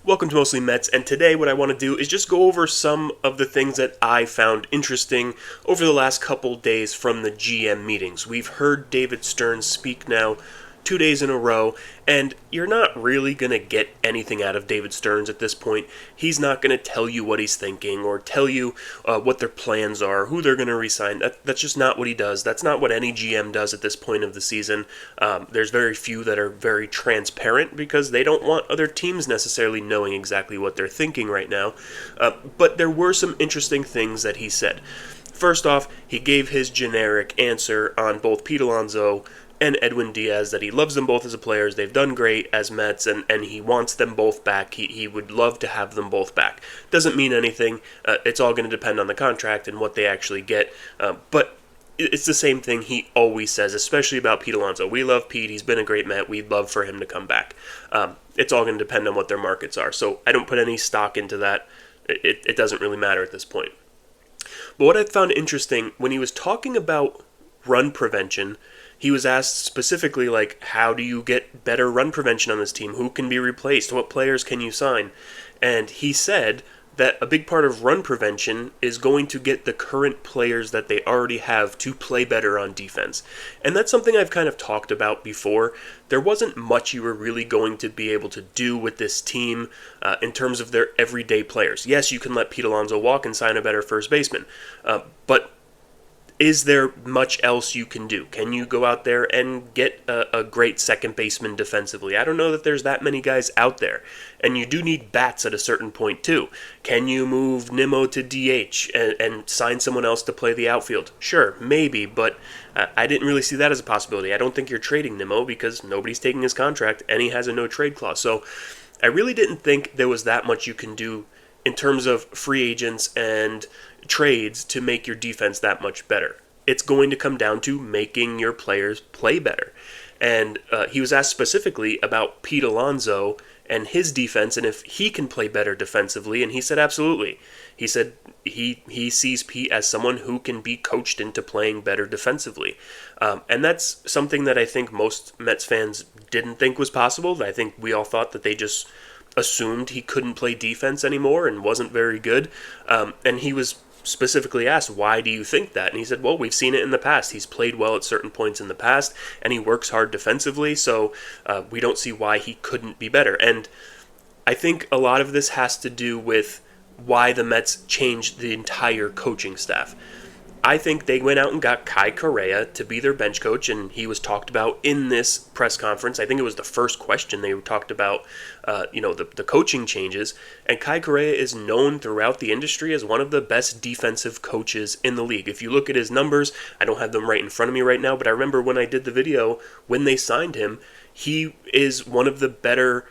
Welcome to Mostly Mets, and today what I want to do is just go over some of the things that I found interesting over the last couple days from the GM meetings. We've heard David Stearns speak now 2 days in a row, and you're not really going to get anything out of David Stearns at this point. He's not going to tell you what he's thinking or tell you what their plans are, who they're going to re-sign. That's just not what he does. That's not what any GM does at this point of the season. There's very few that are very transparent because they don't want other teams necessarily knowing exactly what they're thinking right now. But there were some interesting things that he said. First off, he gave his generic answer on both Pete Alonso and Edwin Diaz, that he loves them both as players. They've done great as Mets, and he wants them both back. He would love to have them both back. Doesn't mean anything. It's all going to depend on the contract and what they actually get. But it's the same thing he always says, especially about Pete Alonso. We love Pete. He's been a great Met. We'd love for him to come back. It's all going to depend on what their markets are. So I don't put any stock into that. It doesn't really matter at this point. But what I found interesting, when he was talking about run prevention, he was asked specifically, how do you get better run prevention on this team? Who can be replaced? What players can you sign? And he said that a big part of run prevention is going to get the current players that they already have to play better on defense. And that's something I've kind of talked about before. There wasn't much you were really going to be able to do with this team in terms of their everyday players. Yes, you can let Pete Alonso walk and sign a better first baseman, but is there much else you can do? Can you go out there and get a great second baseman defensively? I don't know that there's that many guys out there. And you do need bats at a certain point too. Can you move Nimmo to DH and sign someone else to play the outfield? Sure, maybe, but I didn't really see that as a possibility. I don't think you're trading Nimmo because nobody's taking his contract and he has a no-trade clause. So I really didn't think there was that much you can do in terms of free agents and trades to make your defense that much better. It's going to come down to making your players play better. And he was asked specifically about Pete Alonso and his defense and if he can play better defensively, and he said absolutely. He said he sees Pete as someone who can be coached into playing better defensively. And that's something that I think most Mets fans didn't think was possible. I think we all thought that they just assumed he couldn't play defense anymore and wasn't very good. And he was specifically asked, why do you think that? And he said, well, we've seen it in the past. He's played well at certain points in the past, and he works hard defensively, so we don't see why he couldn't be better. And I think a lot of this has to do with why the Mets changed the entire coaching staff. I think they went out and got Kai Correa to be their bench coach, and he was talked about in this press conference. I think it was the first question they talked about, the coaching changes. And Kai Correa is known throughout the industry as one of the best defensive coaches in the league. If you look at his numbers, I don't have them right in front of me right now, but I remember when I did the video, when they signed him, he is one of the better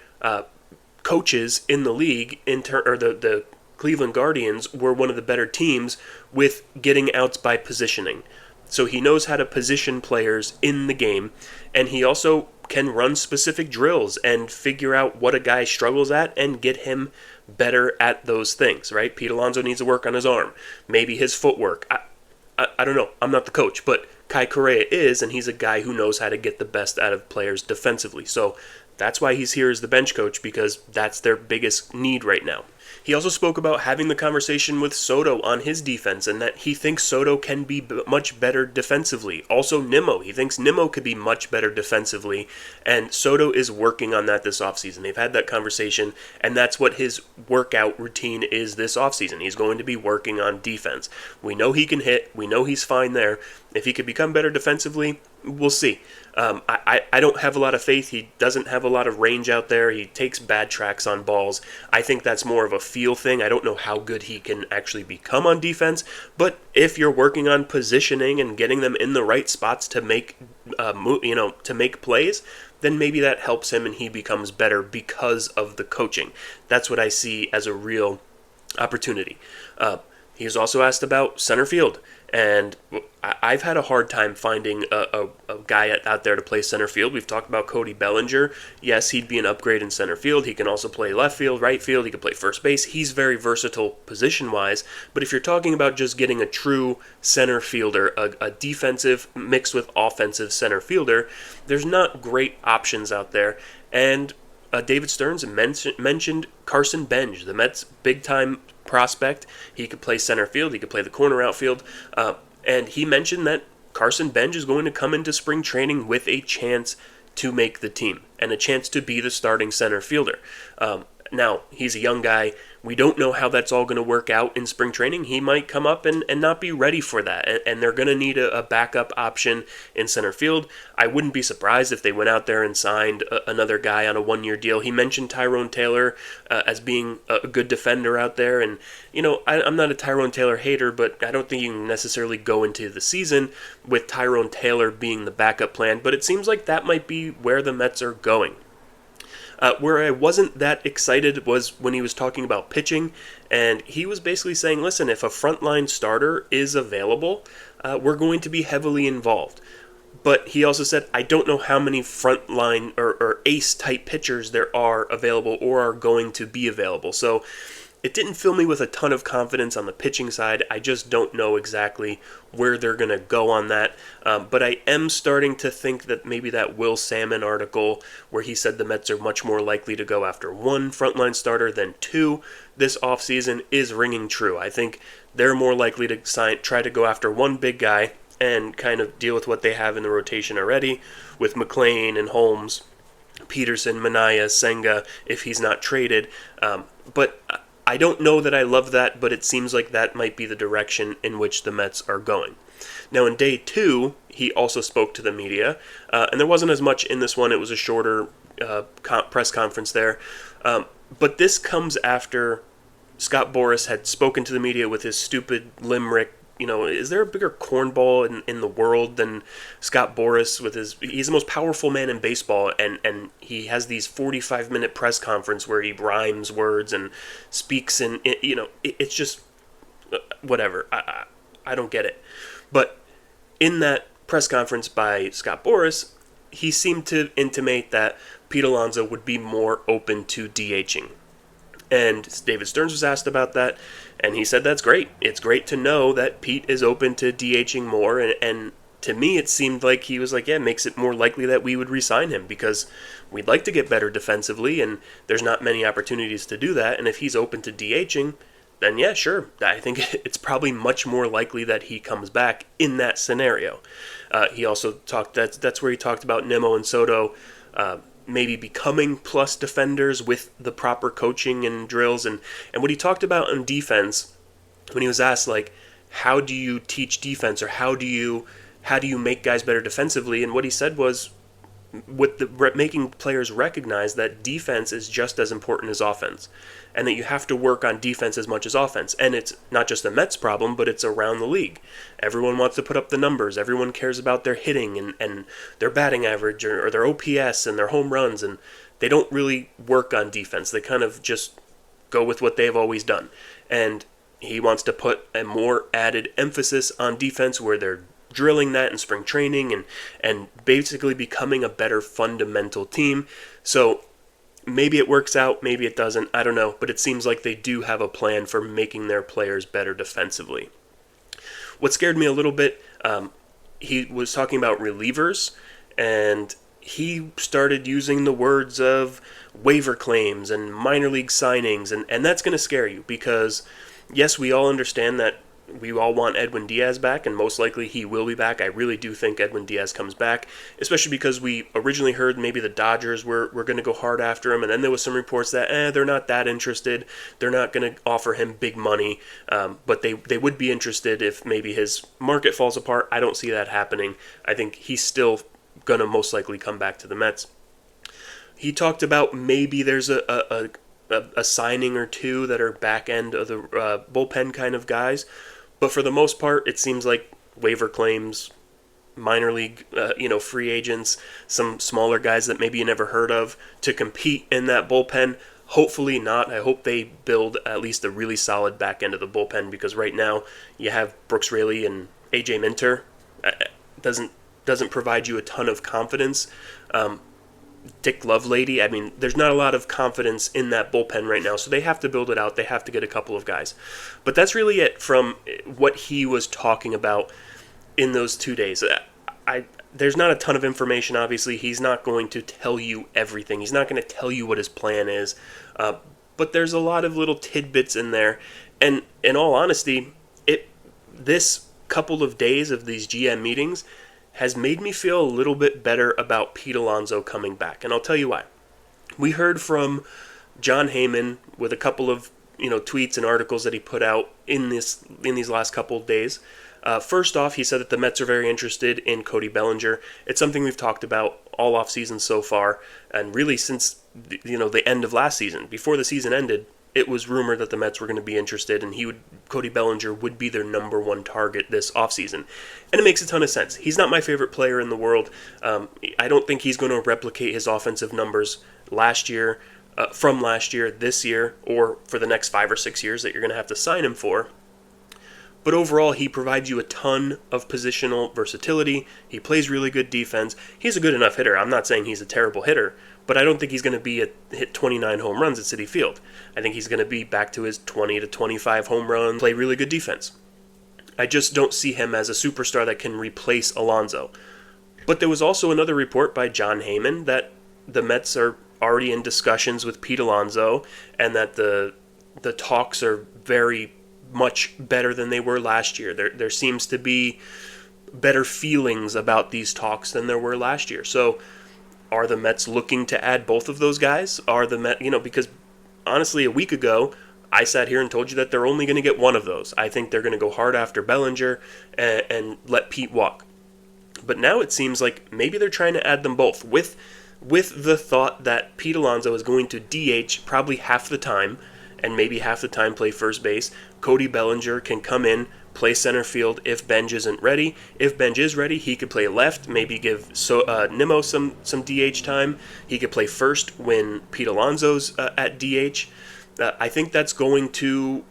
coaches in the league, the Cleveland Guardians were one of the better teams with getting outs by positioning. So he knows how to position players in the game, and he also can run specific drills and figure out what a guy struggles at and get him better at those things, right? Pete Alonso needs to work on his arm, maybe his footwork. I don't know. I'm not the coach, but Kai Correa is, and he's a guy who knows how to get the best out of players defensively. So that's why he's here as the bench coach, because that's their biggest need right now. He also spoke about having the conversation with Soto on his defense and that he thinks Soto can be much better defensively. Also Nimmo. He thinks Nimmo could be much better defensively, and Soto is working on that this offseason. They've had that conversation, and that's what his workout routine is this offseason. He's going to be working on defense. We know he can hit. We know he's fine there. If he could become better defensively, we'll see. I don't have a lot of faith. He doesn't have a lot of range out there. He takes bad tracks on balls. I think that's more of a feel thing. I don't know how good he can actually become on defense, but if you're working on positioning and getting them in the right spots to make plays, then maybe that helps him and he becomes better because of the coaching. That's what I see as a real opportunity. He was also asked about center field, and I've had a hard time finding a guy out there to play center field. We've talked about Cody Bellinger. Yes, he'd be an upgrade in center field. He can also play left field, right field. He can play first base. He's very versatile position-wise, but if you're talking about just getting a true center fielder, a defensive mixed with offensive center fielder, there's not great options out there, and David Stearns mentioned Carson Benj, the Mets' big-time prospect. He could play center field. He could play the corner outfield. And he mentioned that Carson Benj is going to come into spring training with a chance to make the team and a chance to be the starting center fielder. Now, he's a young guy. We don't know how that's all going to work out in spring training. He might come up and not be ready for that, and they're going to need a backup option in center field. I wouldn't be surprised if they went out there and signed another guy on a one-year deal. He mentioned Tyrone Taylor as being a good defender out there, and I'm not a Tyrone Taylor hater, but I don't think you can necessarily go into the season with Tyrone Taylor being the backup plan, but it seems like that might be where the Mets are going. Where I wasn't that excited was when he was talking about pitching, and he was basically saying, listen, if a frontline starter is available, we're going to be heavily involved. But he also said, I don't know how many frontline or ace-type pitchers there are available or are going to be available. So it didn't fill me with a ton of confidence on the pitching side. I just don't know exactly where they're going to go on that. But I am starting to think that maybe that Will Salmon article where he said the Mets are much more likely to go after one frontline starter than two this offseason is ringing true. I think they're more likely to try to go after one big guy and kind of deal with what they have in the rotation already with McClain and Holmes, Peterson, Minaya, Senga, if he's not traded. But I don't know that I love that, but it seems like that might be the direction in which the Mets are going. Now, in day 2, he also spoke to the media, and there wasn't as much in this one. It was a shorter press conference there. But this comes after Scott Boras had spoken to the media with his stupid limerick. Is there a bigger cornball in the world than Scott Boras with he's the most powerful man in baseball, and he has these 45-minute press conference where he rhymes words and speaks it's just whatever. I don't get it. But in that press conference by Scott Boras, he seemed to intimate that Pete Alonso would be more open to DHing. And David Stearns was asked about that, and he said that's great. It's great to know that Pete is open to DHing more, and to me it seemed like he was like, yeah, it makes it more likely that we would re-sign him because we'd like to get better defensively, and there's not many opportunities to do that, and if he's open to DHing, then yeah, sure. I think it's probably much more likely that he comes back in that scenario. He also talked, that's where he talked about Nimmo and Soto maybe becoming plus defenders with the proper coaching and drills. And what he talked about on defense, when he was asked, like, how do you teach defense or how do you make guys better defensively? And what he said was, making players recognize that defense is just as important as offense, and that you have to work on defense as much as offense. And it's not just a Mets problem, but it's around the league. Everyone wants to put up the numbers. Everyone cares about their hitting and their batting average or their OPS and their home runs, and they don't really work on defense. They kind of just go with what they've always done. And he wants to put a more added emphasis on defense where they're drilling that in spring training and basically becoming a better fundamental team. So maybe it works out, maybe it doesn't, I don't know, but it seems like they do have a plan for making their players better defensively. What scared me a little bit, he was talking about relievers, and he started using the words of waiver claims and minor league signings, and that's going to scare you because, yes, we all understand that we all want Edwin Diaz back, and most likely he will be back. I really do think Edwin Diaz comes back, especially because we originally heard maybe the Dodgers were going to go hard after him, and then there was some reports that they're not that interested. They're not going to offer him big money, but they would be interested if maybe his market falls apart. I don't see that happening. I think he's still going to most likely come back to the Mets. He talked about maybe there's a signing or two that are back end of the bullpen kind of guys. But for the most part, it seems like waiver claims, minor league, free agents, some smaller guys that maybe you never heard of to compete in that bullpen. Hopefully not. I hope they build at least a really solid back end of the bullpen because right now you have Brooks Raley and AJ Minter. Doesn't provide you a ton of confidence. Dick Lovelady, I mean, there's not a lot of confidence in that bullpen right now, so they have to build it out. They have to get a couple of guys. But that's really it from what he was talking about in those 2 days. there's not a ton of information, obviously. He's not going to tell you everything. He's not going to tell you what his plan is. But there's a lot of little tidbits in there. And in all honesty, this couple of days of these GM meetings has made me feel a little bit better about Pete Alonso coming back. And I'll tell you why. We heard from Jon Heyman with a couple of tweets and articles that he put out in these last couple of days. First off, he said that the Mets are very interested in Cody Bellinger. It's something we've talked about all offseason so far, and really since the end of last season. Before the season ended, it was rumored that the Mets were going to be interested, and Cody Bellinger would be their number one target this offseason. And it makes a ton of sense. He's not my favorite player in the world. I don't think he's going to replicate his offensive numbers from last year, this year, or for the next 5 or 6 years that you're going to have to sign him for. But overall, he provides you a ton of positional versatility. He plays really good defense. He's a good enough hitter. I'm not saying he's a terrible hitter, but I don't think he's going to hit 29 home runs at Citi Field. I think he's going to be back to his 20 to 25 home runs, play really good defense. I just don't see him as a superstar that can replace Alonso. But there was also another report by Jon Heyman that the Mets are already in discussions with Pete Alonso, and that the talks are very much better than they were last year. There seems to be better feelings about these talks than there were last year. So are the Mets looking to add both of those guys? Are the Mets, because honestly, a week ago, I sat here and told you that they're only going to get one of those. I think they're going to go hard after Bellinger and let Pete walk. But now it seems like maybe they're trying to add them both with the thought that Pete Alonso is going to DH probably half the time, and maybe half the time play first base. Cody Bellinger can come in, play center field if Benj isn't ready. If Benj is ready, he could play left, maybe give Nimmo some DH time. He could play first when Pete Alonso's at DH. I think that's going to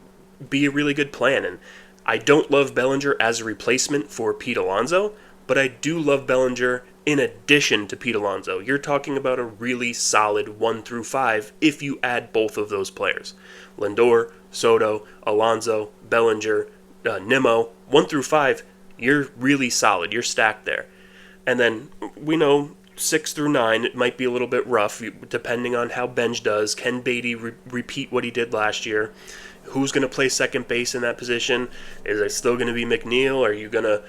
be a really good plan. And I don't love Bellinger as a replacement for Pete Alonso, but I do love Bellinger in addition to Pete Alonso. You're talking about a really solid 1 through 5 if you add both of those players. Lindor, Soto, Alonso, Bellinger, Nimmo, 1 through 5, you're really solid. You're stacked there. And then we know 6 through 9, it might be a little bit rough depending on how Benj does. Can Beatty repeat what he did last year? Who's going to play second base in that position? Is it still going to be McNeil? Are you going to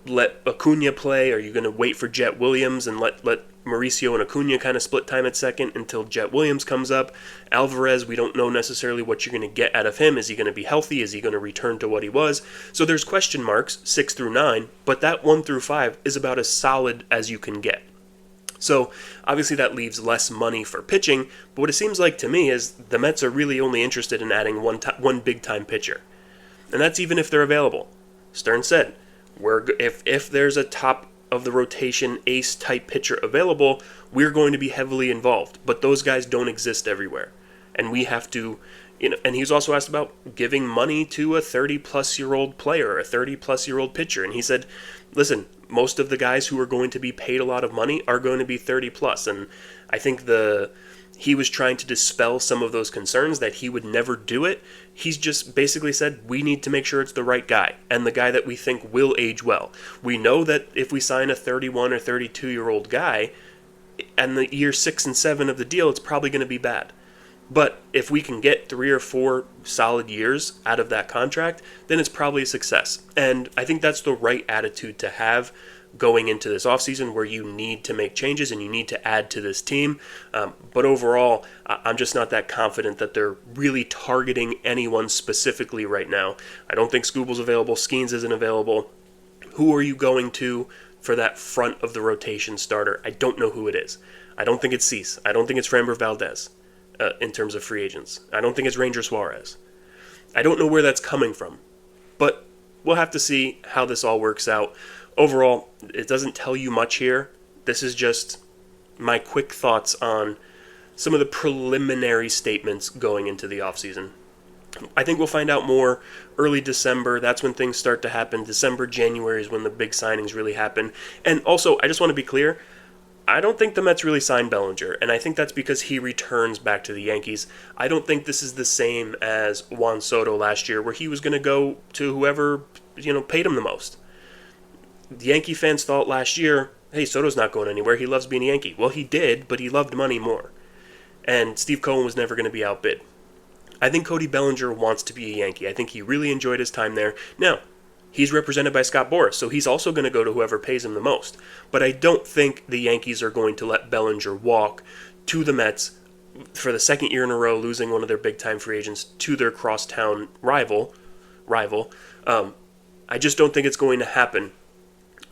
let Acuna play? Are you going to wait for Jet Williams and let Mauricio and Acuna kind of split time at second until Jet Williams comes up? Alvarez, we don't know necessarily what you're going to get out of him. Is he going to be healthy? Is he going to return to what he was? So there's question marks, 6 through 9, but that 1 through 5 is about as solid as you can get. So obviously that leaves less money for pitching, but what it seems like to me is the Mets are really only interested in adding one big-time pitcher. And that's even if they're available. Stearns said, if there's a top-of-the-rotation ace-type pitcher available, we're going to be heavily involved. But those guys don't exist everywhere. And we have to, and he was also asked about giving money to a 30-plus-year-old player, a 30-plus-year-old pitcher. And he said, listen, most of the guys who are going to be paid a lot of money are going to be 30-plus. And I think he was trying to dispel some of those concerns that he would never do it. He's just basically said, we need to make sure it's the right guy and the guy that we think will age well. We know that if we sign a 31 or 32-year-old guy, and the year 6 and 7 of the deal, it's probably going to be bad. But if we can get 3 or 4 solid years out of that contract, then it's probably a success. And I think that's the right attitude to have going into this offseason, where you need to make changes and you need to add to this team. But overall, I'm just not that confident that they're really targeting anyone specifically right now. I don't think Skubal's available. Skeens isn't available. Who are you going to for that front of the rotation starter? I don't know who it is. I don't think it's Cease. I don't think it's Framber Valdez in terms of free agents. I don't think it's Ranger Suarez. I don't know where that's coming from. But we'll have to see how this all works out. Overall, it doesn't tell you much here. This is just my quick thoughts on some of the preliminary statements going into the offseason. I think we'll find out more early December. That's when things start to happen. December, January is when the big signings really happen. And also, I just want to be clear, I don't think the Mets really signed Bellinger, and I think that's because he returns back to the Yankees. I don't think this is the same as Juan Soto last year, where he was going to go to whoever paid him the most. The Yankee fans thought last year, hey, Soto's not going anywhere. He loves being a Yankee. Well, he did, but he loved money more. And Steve Cohen was never going to be outbid. I think Cody Bellinger wants to be a Yankee. I think he really enjoyed his time there. Now, he's represented by Scott Boras, so he's also going to go to whoever pays him the most. But I don't think the Yankees are going to let Bellinger walk to the Mets for the second year in a row, losing one of their big-time free agents to their crosstown rival. I just don't think it's going to happen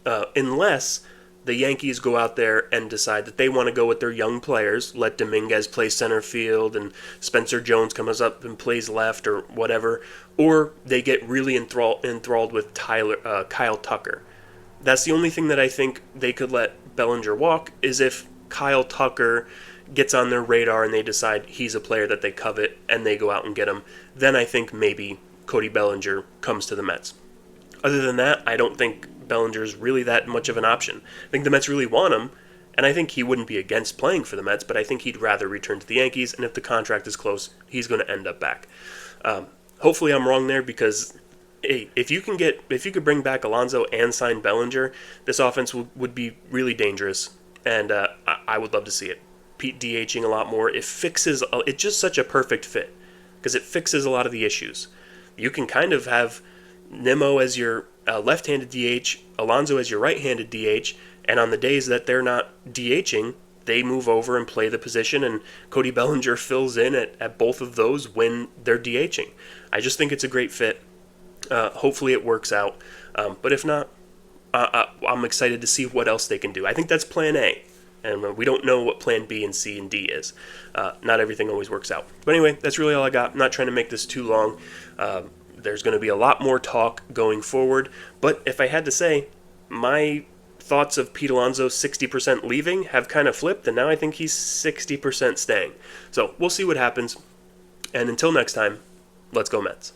unless the Yankees go out there and decide that they want to go with their young players, let Dominguez play center field and Spencer Jones comes up and plays left or whatever, or they get really enthralled with Kyle Tucker. That's the only thing that I think they could let Bellinger walk, is if Kyle Tucker gets on their radar and they decide he's a player that they covet and they go out and get him. Then I think maybe Cody Bellinger comes to the Mets. Other than that, I don't think Bellinger's really that much of an option. I think the Mets really want him, and I think he wouldn't be against playing for the Mets, but I think he'd rather return to the Yankees, and if the contract is close, he's going to end up back. Hopefully I'm wrong there, because hey, if you could bring back Alonso and sign Bellinger, this offense would be really dangerous, and I would love to see it. Pete DHing a lot more. It's just such a perfect fit, because it fixes a lot of the issues. You can kind of have Nimmo as your left-handed DH, Alonso as your right-handed DH, and on the days that they're not DHing, they move over and play the position, and Cody Bellinger fills in at both of those when they're DHing. I just think it's a great fit. Hopefully it works out, but if not, I'm excited to see what else they can do. I think that's plan A, and we don't know what plan B and C and D is. Not everything always works out. But anyway, that's really all I got. I'm not trying to make this too long. There's going to be a lot more talk going forward, but if I had to say, my thoughts of Pete Alonso 60% leaving have kind of flipped, and now I think he's 60% staying. So we'll see what happens, and until next time, let's go Mets.